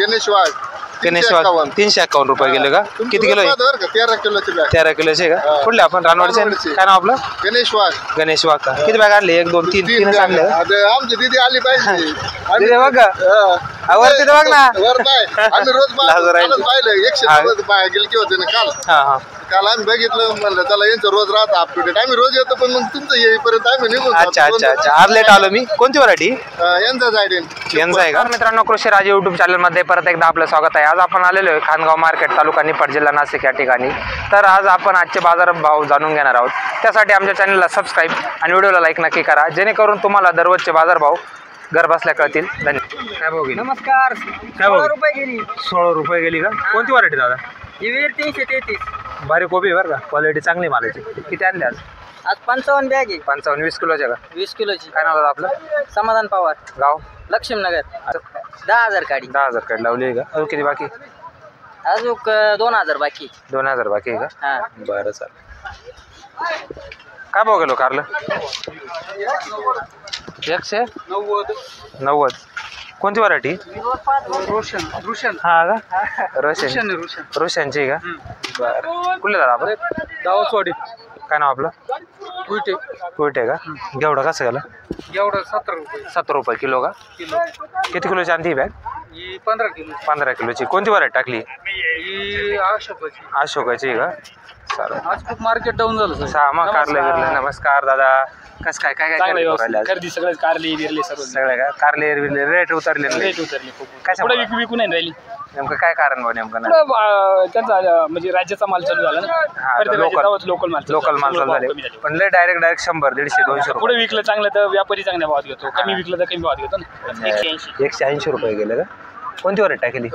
गणेश वाघ 351 रुपये गेले का? किती किलो आहे? 13 किलोची बॅग. 13 किलोचे का? कुठले आपण रानवाडीचे? काय नाव आपलं? गणेश वाघ. गणेश वाघ का? किती बॅग आणले? 1 2 3 3 आणले. आमची दीदी आली पाहिजे. दीदी बघ वरती बघ ना. वर नाही आम्ही रोज पाहिलं 190 बाय गेली की होते ना काल. काल आम्ही बघितलं म्हणलं चला यांचं रोज राहतं अप टू डेट. आम्ही रोज येतो पण मग तुमचं येईपर्यंत आम्ही निघून. अच्छा आज लेट आलो मी. कोणती व्हरायटी? यांचाच यांचा आहे का? मित्रांनो कृषी राज युट्यूब चॅनल मध्ये परत एकदा आपलं स्वागत आहे. आज आपण आलेलो आहे खानगाव मार्केट, तालुका निफाड, जिल्हा नाशिक या ठिकाणी. तर आज आपण आजचे बाजार भाव जाणून घेणार आहोत. त्यासाठी आमच्या चॅनलला सबस्क्राईब आणि व्हिडिओला लाईक नक्की करा, जेणेकरून तुम्हाला दररोजचे बाजार भाव घर बसल्या कळतील. धन्यवाद. काय भाव गेली? नमस्कार. 16 रुपये गेली. 16 रुपये गेली का? कोणती व्हरायटी दादा? ही वीर 333. बारीक कोबी बरं का, क्वालिटी चांगली मालाची. किती आणले आज? आज 55 बॅग आहे. 55 20 किलोच्या का? 20 किलोची. काय नाव दादा आपलं? समाधान पवार, गाव लक्ष्मीनगर. 10,000 काढी. 10,000 काढ लावली आहे का? अजून किती बाकी? अजून 2,000 बाकी. 2,000 बाकी आहे का? हा बरं चालेल. काय भाव गेलो कारलं? 190. कोणती व्हरायटी? रोशन. हा का? रोशनची का? बरं. कुठले दादा आपण? दावसवाडी. काय नाव आपलं? कुठे का? घेवडा कसं गेला? एवढं 17 रुपये. 17 रुपये किलो का? किती किलोची आणती ही बॅग? 15 किलो. 15 किलोची. कोणती व्हरायटी टाकली? ही अशोकाची का? चालेल. आज खूप मार्केट डाऊन झालं. सामा कारले बिरले. नमस्कार दादा. कसं काय काय काय खरेदी सगळे कारले बिरले सगळे का? कारले बिरले रेट उतरले खूप. काय विकू नाही राहिली. नेमकं काय कारण बघ नेमकं नाही? त्यांचा म्हणजे राज्याचा माल चालू झाला ना. लोकल माल चालू झाले. पण लय डायरेक्ट 100 150 200 पुढे विकलं चांगलं तर व्यापारी चांगल्या भावात घेतो, कमी विकलं तर कमी भावात घेतो ना. 180 रुपये गेले का? कोणती व्हरायटी टाकली?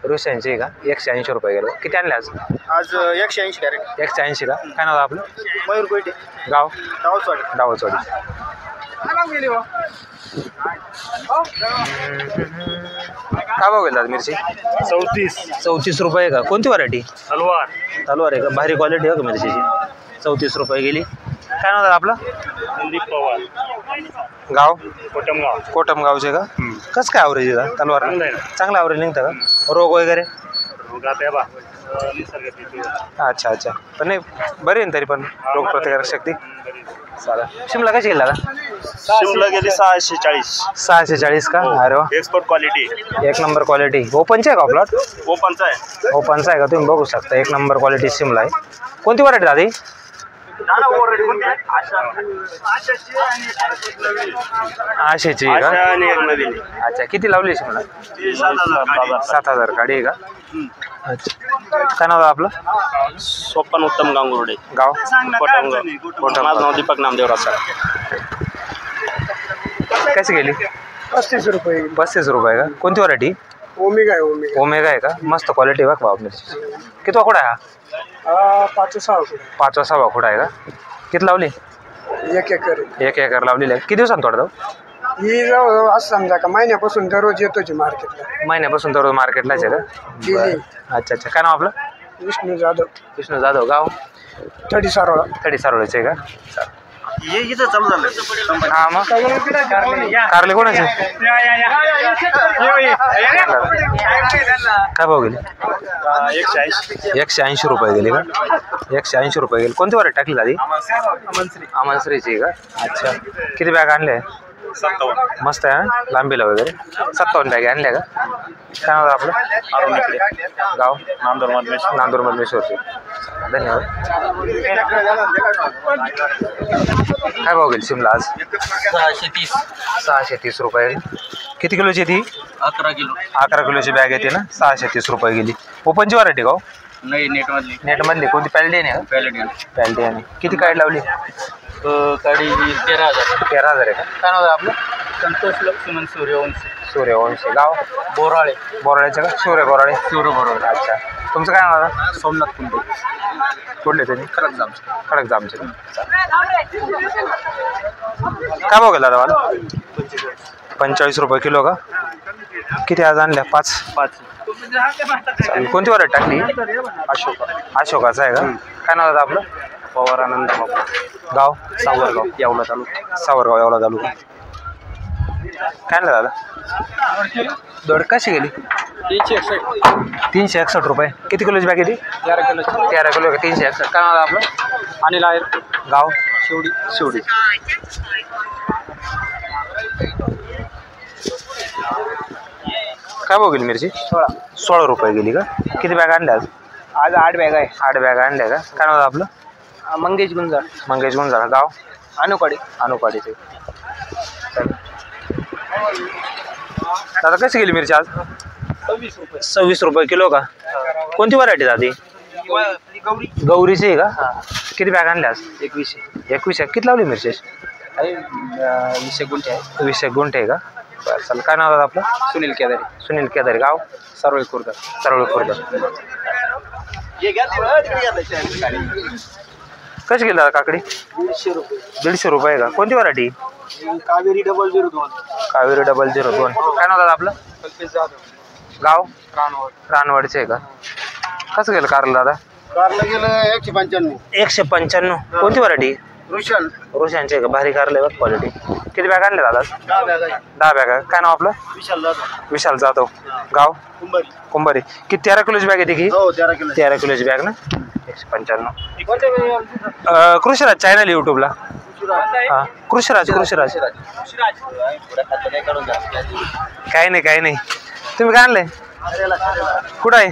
रुशांची का? 180 रुपये गेले. किती आणले आज? 180 डायरेक्ट. 180 का? काय नाव आपलं? मयूर कोयटे. गाव? डावचवाडी. काय भाव गेला मिरची? 34 रुपये का? कोणती व्हरायटी? तलवार आहे का? भारी क्वालिटी आहे का मिरचीची? 34 रुपये गेली. काय नाव आपलं? संदीप पवार. गाव? कोटमगावचे का? कसं काय ॲव्हरेज आहे तलवार? चांगलं ॲव्हरेज निघतं का? रोग वगैरे? अच्छा पण नाही बरी आहे तरी पण रोग प्रतिकारक शक्ती. चालेल. शिमला कशी गेला? शिमला गेली 640. 640 का? अरे वा. Export quality. 1 number quality. ओपनची आहे का प्लॉट? ओपनचा आहे. ओपनचा आहे का? तुम्ही बघू शकता 1 नंबर क्वालिटी शिमला आहे. कोणती व्हरायटी दादी? आशेची का? अच्छा किती लावली शिमला? 7,000 काढी आहे का? अच्छा. काय नाव आपलं? स्वप्न उत्तम गांगुर्डे. गाव? कोटमगाव. माझं नाव दीपक नामदेव सर. कशी गेली? 35 रुपये. 35 रुपये का? कोणती व्हरायटी? ओमेगा आहे का? मस्त क्वालिटी बघ बाबा मिरची. किती वाकुडा आहे हा? 5-6 वाकुडा आहे का? किती लावली? 1 एकर. 1 एकर लावलेली आहे. किती दिवसांत तोडतो? ही जवळ असं समजा का महिन्यापासून दररोज येतोच मार्केटला. महिन्यापासून दररोज मार्केटलाच आहे का? अच्छा. काय नाव आपलं? विष्णू जाधव. गाव? थडी सारोळ्याचे आहे का? इथं चालू झालं. हा मग कारले कोणाचे? काय भाव गेले? 180 रुपये गेले का? 180 रुपये गेले. कोणती व्हरायटी टाकली दादी? अमनश्रीची का? अच्छा. किती बॅग आणले? 57. मस्त आहे ना लांबीला वगैरे. 57 बॅग आणल्या का? काय नाव आपलं? अरुण इकडे. गाव? नांदूर मधमेश्वरचे. धन्यवाद. काय भाव गेली शिमला आज? 630 रुपये. किती किलोची ती? 11 किलो. 11 किलोची बॅग येते ना? 630 रुपये गेली. ओपनची व्हरायटी गाव? नाही नेटमधली. कोणती? पॅल्डियन आहे का? पॅल्डियन. किती काढ लावली? गाडी 13,000. 13,000 आहे का? काय नाव आहे आपलं? संतोष लक्ष्मण सूर्यवंशी. गाव? बोराळेचं का? शिवरे बोराळे. अच्छा. तुमचं काय नाव आहे? सोमनाथ कुंडे. कुठले त्यांनी? खडक जामचे. काय भाव गेला दादा मला? 45 रुपये किलो का? किती आज आणल्या? 5. चालेल. कोणती व्हरायटी टाकली? अशोकाचा आहे का? काय नाव दादा आपलं? पवार आनंद. गाव? सावरगाव येवला तालुका. काय आणलं दादा? दोड कशी गेली? 361 रुपये. किती किलोची बॅग आहे ती? 13 किलो. 13 किलो का? 361. काय नाव आहे आपलं? अनिल आहेर, गाव शेवडी. शिवडी. काय भाव गेली मिरची? 16 रुपये गेली का? किती बॅग आणल्या आज? आज 8 बॅग आहे. 8 बॅग आणल्या का? काय नाव आहे आपलं? मंगेश गुंजाळ, मंगेश गुंजाळ. गाव अनुकडे. अनुपाडीचे. दादा कशी गेली मिरची आज? 26 रुपये. 26 रुपये किलो का? कोणती व्हरायटी दादी? गौरीची आहे का? किती बॅग आणल्या आज? 21. किती लावली मिरची? 20 गुंठे आहे. 20 गुंठे आहे का? बरं चालेल. काय नाव आहे आपलं? सुनील केदारे, सुनील केदारी. गाव सरवळी खुर्द. सरवळी खुर्द. कशी गेली दादा काकडी? 150 रुपये. 150 रुपये का? कोणती व्हरायटी? कावेरी 002. कावेरी 002. काय नाव दादा आपलं? कल्पेश जाधव, गाव रानवड. रानवाडचे आहे का? कसं गेलं कारला दादा? कारला गेलं 195. 195. कोणती व्हरायटी? रुशन रोशांचे आहे का? भारी कारले बघ क्वालिटी. किती बॅग आणले दादा? 10 बॅग आहे. 10 बॅग. काय नाव आपलं? विशाल दादा, विशाल जाधव. गाव कुंभारी. कुंभारी. किती 13 किलोची बॅग येते की? हो 13 किलो. 13 किलोची बॅग ना? 195. कृषीराज चॅनल यूट्यूबला. हां कृषीराज. काही नाही. तुम्ही काय आणलंय? कुठं आहे?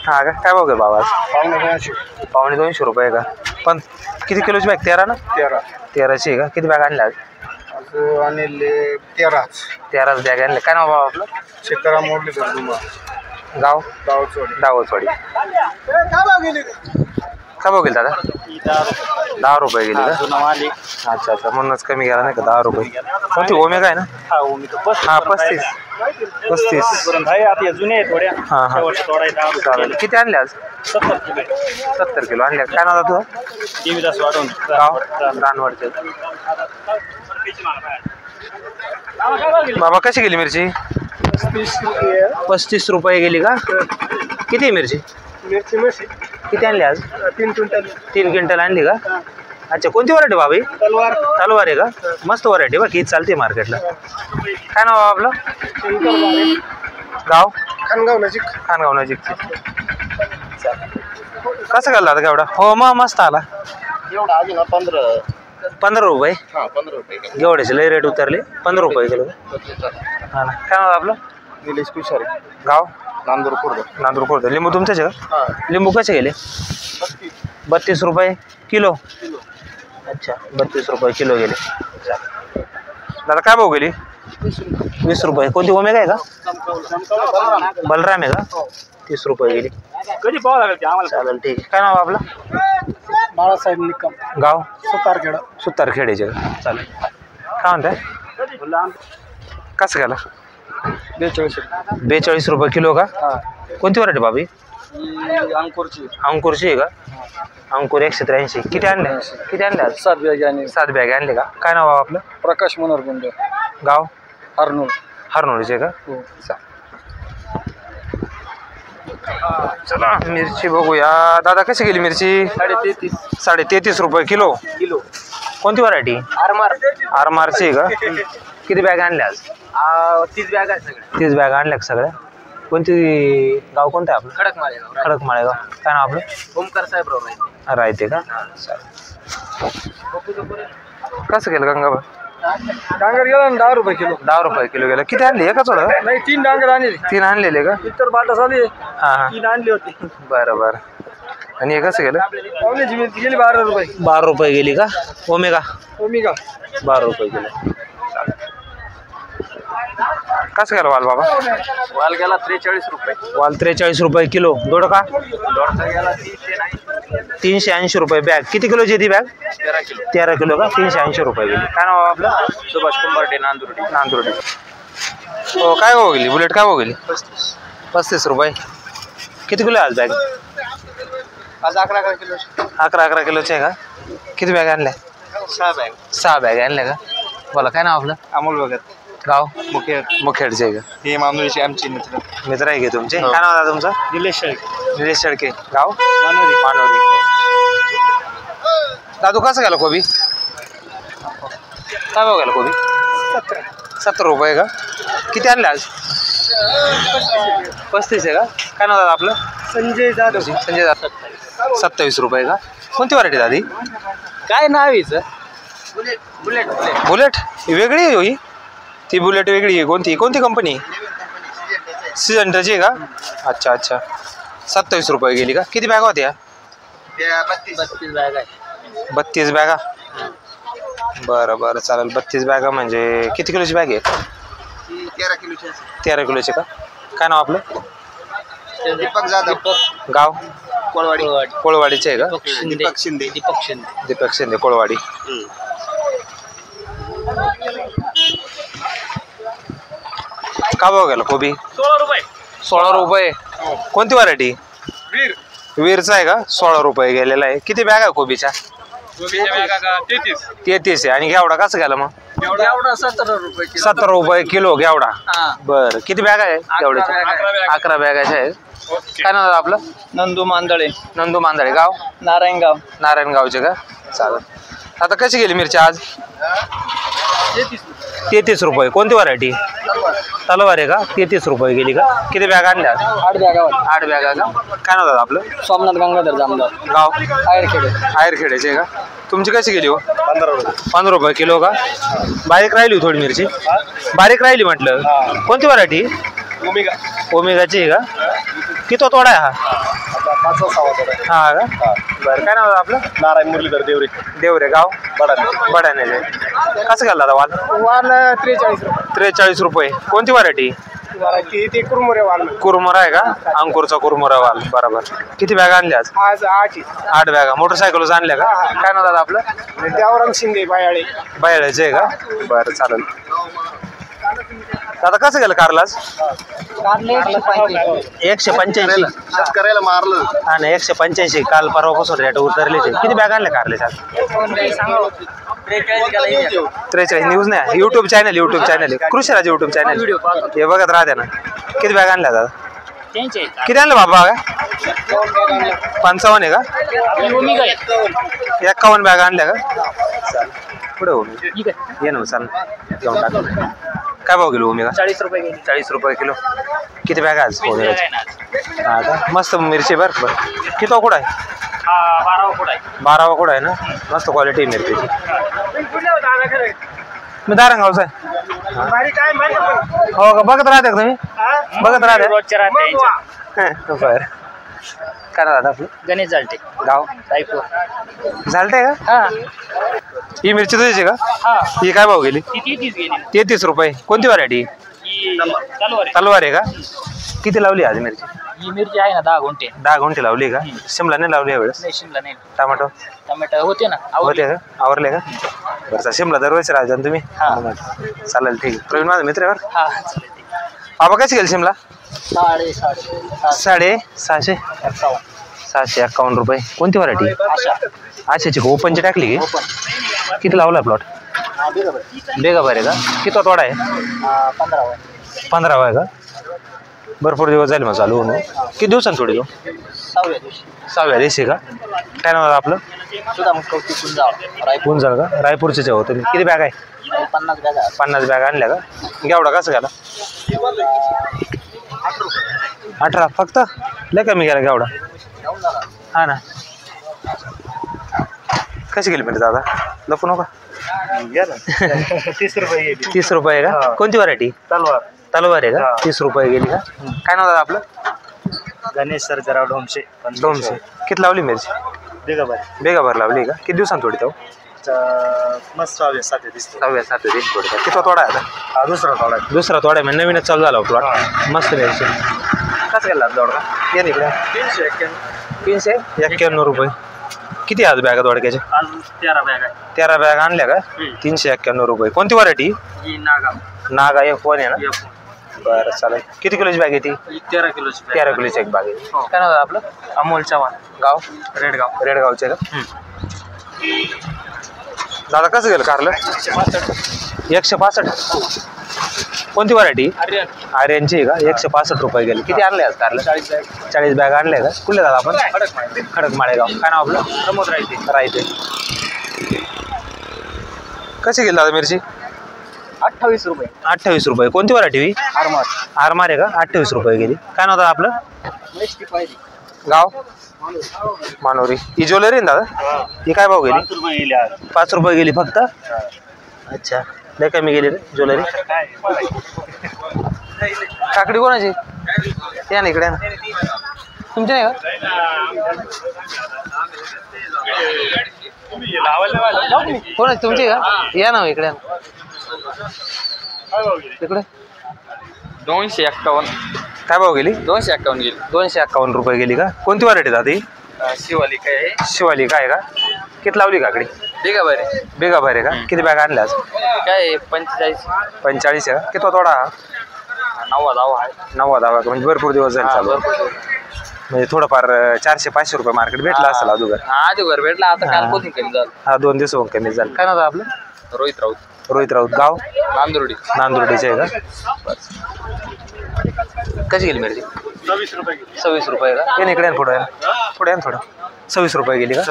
हां का? काय बघ बाबा? 250 रुपये का? पण किती किलोची बॅग? 13 ना? 13ची आहे का? किती बॅग आणल्या आज? अनिल 13. 13 बॅग आणले. काय नाव बाबा आपलं? शेतकरा मोडले गाव दावचवाडी. दावचवाडी. काय भाव गेली दादा? 10 रुपये गेली का? अच्छा म्हणूनच कमी गेला नाही का? 10 रुपये. कोणती ओमेगा आहे ना? हां 35. जुने थोड्या. हां चालेल. किती आणले आज? 70 किलो आणले. काय नाव तुझं? देवीदास वाढवून. गाव रानवाडचे. बाबा कशी गेली मिरची? 35 रुपये गेली का? किती मिरची? किती आणली आज? 3 क्विंटल. 3 क्विंटल आणली का? अच्छा कोणती व्हरायटी बाबा? तलवार आहे का? मस्त व्हरायटी बघ, ही चालते मार्केटला. काय नाव आहे आपलं? गाव खानगाव नजीक. खानगाव नजीकचे. कसं घालला आता केवढा? हो मग मस्त आला. एवढा अजून 15 रुपये. 15 रुपये. घेवड्याचे लय रेट उतरले. 15 रुपये किलो. हां ना. काय नाव आपलं? निलेश कुशारी. गाव नांदूर खुर्द. लिंबू तुमच्याच आहे का? लिंबू कसे गेले? 32 रुपये किलो. अच्छा 32 रुपये किलो गेले. दादा काय भाव गेली? 20 रुपये. कोणती ओमेगा आहे का? बलराम आहे का? 30 रुपये गेली. कधी पाहावं लागेल ते आम्हाला. चालेल ठीक आहे. काय नाव आपलं? बाळासाहेब निकम, गाव सुतारखेड. सुतारखेडीचे का? चालेल. काय म्हणताय? कसं गेला? 42 रुपये किलो का? कोणती व्हरायटी बाबी? अंकुरची. अंकुरची आहे का? अंकुर 183. किती आणले? आज? 7 बॅग आणि 7 बॅग आणले का? काय नाव आहे आपलं? प्रकाश मनोहर गुंड, गाव हरनूर. हरनोळीचे का? चला मिरची बघूया. दादा कशी गेली मिरची? 33 रुपये किलो. कोणती व्हरायटी? आरमारची आहे का? किती बॅग आणल्या आज? 30 बॅग आहेत सगळे. 30 बॅग आणल्या सगळ्या. कोणती गाव कोणतं आहे आपलं? खडकमाळेगाव. काय नाव आपलं? ओमकार साहेब राहते का? कसं केलं गंगाबा? डांगर गेला ना 10 रुपये किलो. 10 रुपये किलो गेलं. किती आणली? एकच होतं? नाही 3 डांगर आणले. 3 आणलेले का? इतर बाटा झाली. हां 3 आणली होती. बरं. आणि हे कसं गेलं? पावण्याची मिरची गेली 12 रुपये. 12 रुपये गेली का? ओमेगा ओमिगा 12 रुपये गेले. कसं गेलं वाल बाबा? वाल गेला 43 रुपये. वाल 43 रुपये किलो. दोडका? दोडका गेला 380 रुपये बॅग. किती किलोची आहे ती बॅग? 13 किलो का? 380 रुपये गेली. काय नाव आपलं? सुभाष कुंभारटे, नांदुर्डी. हो काय हो गेली? बुलेट काय हो गेली? 35 रुपये. किती किलो आहे आज बॅग? आज 11 किलो. 11 किलोचे आहे का? किती बॅग आणल्या? 6 बॅग आणल्या का? बोला काय नाव आपलं? अमोल भगत, गाव मुखेडचे आहे का? हे मानुरीचे आमचे मित्र आहे का तुमचे? काय नाव आहे तुमचं? निलेश शेळके. गाव मानोरी. दादू कसं गेला कोबी? काय भाव गेला कोबी? 70 रुपये का? किती आणले आज? 35 आहे का? काय नाव दादा आपलं? संजय जाधव. संजय जाधव. 27 रुपये का? कोणती व्हरायटी दादी? काय नाव आहे? बुलेट वेगळी आहे ही. ती बुलेट वेगळी आहे. कोणती कोणती कंपनी? सिजंटरची आहे का? अच्छा अच्छा. 27 रुपये गेली का? किती बॅगा होत्या? 32 बॅग आहे. 32 बॅगा. बरं बरं चालेल. 32 बॅगा म्हणजे किती किलोची बॅग आहे? 13 किलोची. 13 किलोची का? काय नाव आपलं? दीपक जाधव. गाव? कोळवाडी. कोळवाडीचे आहे का? दीपक शिंदे. दीपक शिंदे कोळवाडी. का भाव गेला कोबी? 16 रुपये. 16 रुपये. कोणती व्हरायटी? वीरचा आहे का? 16 रुपये गेलेला आहे. किती बॅग आहे कोबीच्या? 33 आहे. आणि घेवडा कसं गेला मग? 17 रुपये. 17 रुपये किलो घेवडा. बरं किती बॅग आहे घेवड्याच्या? 11 बॅगाच्या आहेत. काय नाव आपलं? नंदू मांदळे. नंदू मांदळे. गाव? नारायणगाव. नारायणगावचे का? चालेल. आता कशी गेली मिरची आज? 33 रुपये. कोणती व्हरायटी? तलवार आहे का? 33 रुपये गेली का? किती बॅग आणल्या? 8 बॅगा. 8 बॅगा का? काय नाव आपलं? सोमनाथ गंगाधर जामदार. गाव? आयरखेडे. आयरखेड्याचे आहे का? तुमची कशी गेली हो? 15 रुपये. 15 रुपये किलो का? बारीक राहिली थोडी मिरची. बारीक राहिली म्हटलं. कोणती व्हरायटी? ओमेगाची आहे का? किती तोडा आहे हा? 5-6 हा का? बरं काय नाव आपलं? नारायण मुरलीधर देवरे. देवरे. गाव? बडाने. बडाण्याचे. कसं घालला वाल? 43 रुपये. 43 रुपये. कोणती व्हरायटी? ते कुरमुरे वाल. कुरमुरा आहे का? अंकुरचा कुरमुरा वाल. बरोबर. किती बॅग आणल्या आज? आज 8. 8 बॅगा. मोटरसायकलच आणल्या का? काय नाव दादा आपलं? देवराम शिंदे बायाळे. बायळाचे आहे का? बरं चालेल. दादा कसं गेलं कारलाच? 185. शेतकऱ्याला मारलं. हा ना 185. काल परवापासून रेट उतरलेच आहे. किती बॅग आणल्या कारल्याच्या? 43. न्यूज नाही. युट्यूब चॅनल आहे. कृषीराज युट्यूब चॅनल हे बघत राहते ना. किती बॅग आणल्या दादा? किती आणलं बाबा? 55 आहे का? 51 बॅग आणल्या का? पुढे हो ये ना चाल घेऊन टाक. काय भाव किलो ओमेगा? 40 रुपये गेली. 40 रुपये किलो. किती बॅग आज ओमेगाची? हा का? मस्त मिरची. बरं किती कुठं आहे? 12 कुठं आहे ना? मस्त क्वालिटी मिरचीची. मी दारंगावचा आहे. हो का? बघत राहते का तुम्ही? बघत राहते. बरं काय दादा आपलं? गणेश जालटे. गाव? रायपूर. झालते का? ही मिरची तुझीची का? ही काय भाव गेली? 33 रुपये. कोणती व्हरायटी? तलवार आहे का? किती लावली आज मिरची? ही मिरची आहे ना 10 गुंठे. 10 गुंठे लावली का? शिमला नाही लावली यावेळेस? नाही शिमला नाही. टमाटो होते ना. होते का? आवरले का? बरं शिमला दरवेळेस राहायचा तुम्ही? चालेल ठीक आहे. प्रवीण माझा मित्र आहे बरं. बाबा कशी गेली शिमला? 651 रुपये. कोणती व्हरायटी? आशाची का? ओपनची टाकली की? किती लावला प्लॉट? बेगा बरं आहे का? किती तोडा आहे? 15 आहे का? भरपूर दिवस झाले मग चालू होऊन. किती दिवसांनी थोडी? 6व्या दिवशी का? काय नाव आपलं? पुंजाळ का? रायपूरचे हो तुम्ही. किती बॅग आहे? 50 बॅग आणल्या का? घेवडा कसं गेला? 18 फक्त. लय कमी गेला घेवडा. हा ना. कशी गेली म्हणजे दादा? लपू नका. 30 रुपये गेली. 30 रुपये का? कोणती व्हरायटी? तलवार आहे का? 30 रुपये गेली का? काय नाव दादा आपलं? गणेश सर्जराव ढोमशे. किती लावली मिरची? बेगाभर लावली का? किती दिवसांनी थोडी तो? मस्त 6-7 दिसते. 6-7 दिवस थोडी का? किती तोडा आहे आता? दुसरा तोडा आहे म्हणजे नवीनच चालू झाला प्लॉट. मस्त मिरची. कसं गेला दोडका? ये इकडे. 391 रुपये. किती आज बॅगा दोडक्याच्या? 13 बॅग आणल्या का? 391 रुपये. कोणती व्हरायटी? नागा F1 आहे ना? बरं चालेल. किती किलोची बॅग येते? 13 किलोची. 13 किलोची एक बॅग आहे. काय नाव आपलं? अमोल चव्हाण. गाव? रेडगाव. रेडगावचे का? दादा कसं गेलं कारलं? 165. कोणती व्हरायटी? आर्यनची आहे का? 165 रुपये गेले. किती आणले आज कारलं? 40 बॅग आणले का? कुठले दादा आपण? खडकमाळेगाव. काय नाव आपलं? प्रमोद रायते. कशी गेली दादा मिरची? 28 रुपये. 28 रुपये. कोणती व्हरायटी? आरमार आहे का? 28 रुपये गेली. काय नाव दादा आपलं? गाव मानोरी. ही ज्वेलरी ना दादा? ही काय भाव गेली? 5 रुपये गेली फक्त. अच्छा, लय कमी गेली रे ज्वेलरी. काकडी कोणाची? या ना इकडे ना. तुमची नाही का? कोणाची? तुमची का? या ना इकडे. इकडे 251. काय भाव गेली? 251 गेली. 251 रुपये गेली का? कोणती व्हरायटी दादी? शिवाली काय आहे? शिवाली काय का? किती लावली काकडी? बिगा बरे. बेगा भरे का? किती बॅग आणल्या आज? काय 45. 45 आहे का? किती थोडा? 9 आहे. 9 म्हणजे भरपूर दिवस झाले चालू. म्हणजे थोडंफार 400-500 रुपये मार्केट भेटला असेल अगोदर. आधी भेटला, आता काल कोणी कमी झालं. हा 2 दिवस होऊन कमी झालं. काय नाव आपलं? रोहित राऊत. रोहित राऊत. गाव नांदुर्डी. नांदुर्डीचे आहे का? कशी गेली मिरची? 26 रुपये का? ये इकडे पुढे पुढे थोडं. 26 रुपये गेली का?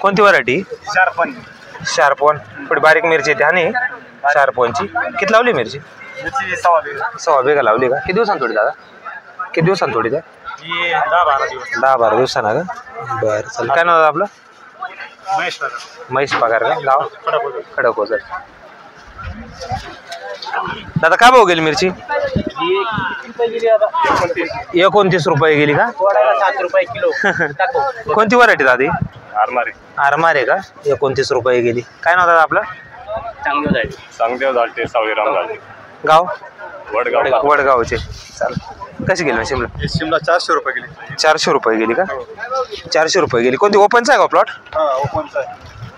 कोणती व्हरायटी? शार्पवन. थोडी बारीक मिरची येते. हा नाही शार्पवनची. किती लावली मिरची? 6 बेगा लावली का? किती दिवसांनी थोडी दादा? किती दिवसांनी थोडी? 10-12 दिवसांना का? बरं चल. काय नाव आपलं? महेश पगार का? गाव खडकोजर. दादा काय भाव गेली मिरची? 29 रुपये गेली का? 7 रुपये किलो. कोणती व्हरायटी दादी? आरमार आहे का? 29 रुपये गेली. काय नाव दादा आपलं? चांगदेव झालते. सावळीराम झालते. गाव वडगाव. वडगावचे. चाल. कशी गेली शिमला? शिमला 400 रुपये गेली. 400 रुपये गेली का? 400 रुपये गेली. कोणती ओपनचा आहे का प्लॉट? ओपनचा आहे.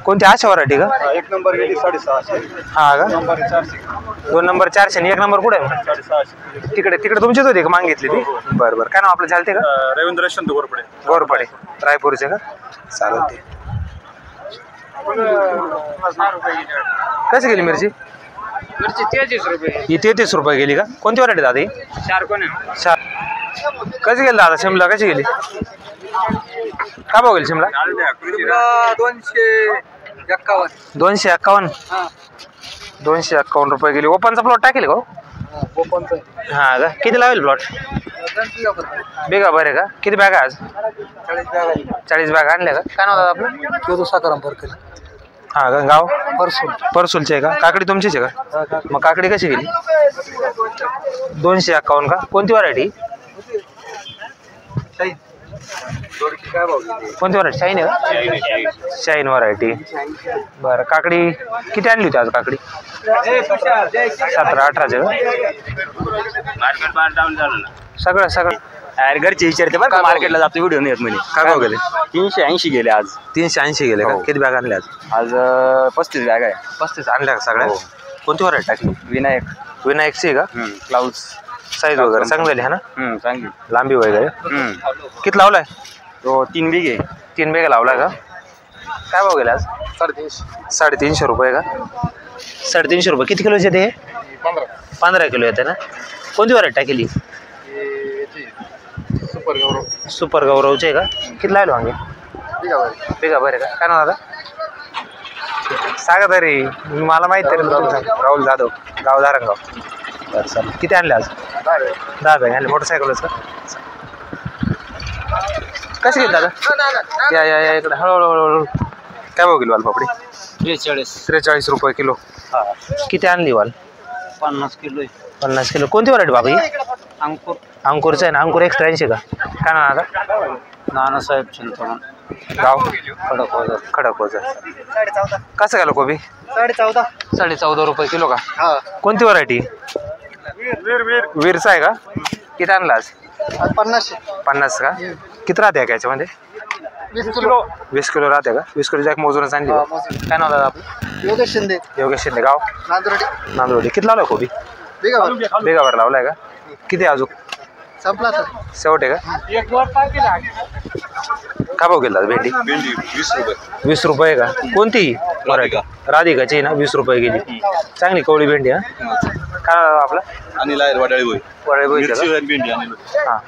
कोणती आशा व्हरायटी का? 1 नंबर गेली 650. हा का? 2 2 नंबर नंबर 400. 400 आणि 1 नंबर कुठे आहे? 650. तिकडे तिकडे तुमचीच होती का मागितली ती? बरं बरं. काय नाव आपलं? झालते का? रवींद्र चंद गोरपडे. गोरपडे रायपूरचे का? चालेल. ते कशी गेली मिरची? मिरची 33 रुपये. ही 33 रुपये गेली का? कोणती व्हरायटी दादा ही? शार्पन. कशी गेली दादा शिमला? कशी गेली? काय भाव गेली शिमला? 251. 251 रुपये गेली. ओपनचा प्लॉट टाकेल का? हा का? किती लावेल प्लॉट? बेगा बरे का? किती बॅग आज? 40 बॅग आणल्या का? काय नाव दादा आपलं? हा का? गाव परसूलचे आहे का? काकडी तुमचीच आहे का? मग काकडी कशी गेली? 251 का? कोणती व्हरायटी? कोणती व्हरायटी? शाईन आहे का? Shine variety. बरं. काकडी किती आणली होती आज काकडी? 17-18चे का? सगळं घरचे विचारते बरं का? मार्केटला जातो व्हिडिओ नाही येत म्हणे. काय भाव गेले? 380 गेले आज. 380 गेले का? किती बॅग आणल्या आज? 35 बॅग आहे. 35 आणल्या का सगळ्या? कोणती व्हरायटी टाकली? विनायकची आहे का? ब्लाऊज साईज वगैरे चांगली झाली है ना? चांगली लांबी वगैरे. किती लावलाय? तो 3 बिघे. 3 बेगा लावलाय का? काय भाव गेला आज? 350 रुपये का? 350 रुपये. किती किलोचे ते? 15 किलो येते ना? कोणती व्हरायटी टाकली? सुपर गौरवचे का? किती लावले वांगे? बेगा बरे का? काय नाव दादा? सांगा तरी, मला माहित तरी. राहुल जाधव, गाव धारणगाव. बरं चालेल. किती आणले आज? 10 बॅग आणले. मोटरसायकलच का? कशी गेली दादा? या इकडे हळूहळू. काय भाव गेली वाल पापडी? 43 रुपये किलो. किती आणली वाल? 50 किलो. 50 किलो. कोणती व्हरायटी बाबा ही? अंकुरचं आहे ना? अंकुर एक्स्ट्रा 80 का? काय नाव दादा? नानासाहेब चिंतमन. गाव खडकोजर. कसं गेलं कोबी? 14.5 रुपये किलो का? कोणती व्हरायटी? वीरचा आहे का? किती आणला आज? 50 का? किती राहते का याच्यामध्ये? 20 किलो राहते का? 20 किलो जॅक मोजूनच आणली. काय नाव दादा आपलं? योगेश शिंदे. गाव नांदुर्डी. किती लावलाय कोबी? बेगावर लावलाय का? किती अजून संपला शेवट आहे का? काय भाव गेला भेंडी? 20 रुपये का? कोणती व्हरायटी? राधिकाची ना? 20 रुपये गेली. चांगली कवळी भेंडी. हा काय आपला? आणि लायर वडाळी वडाळी भेंडी. हां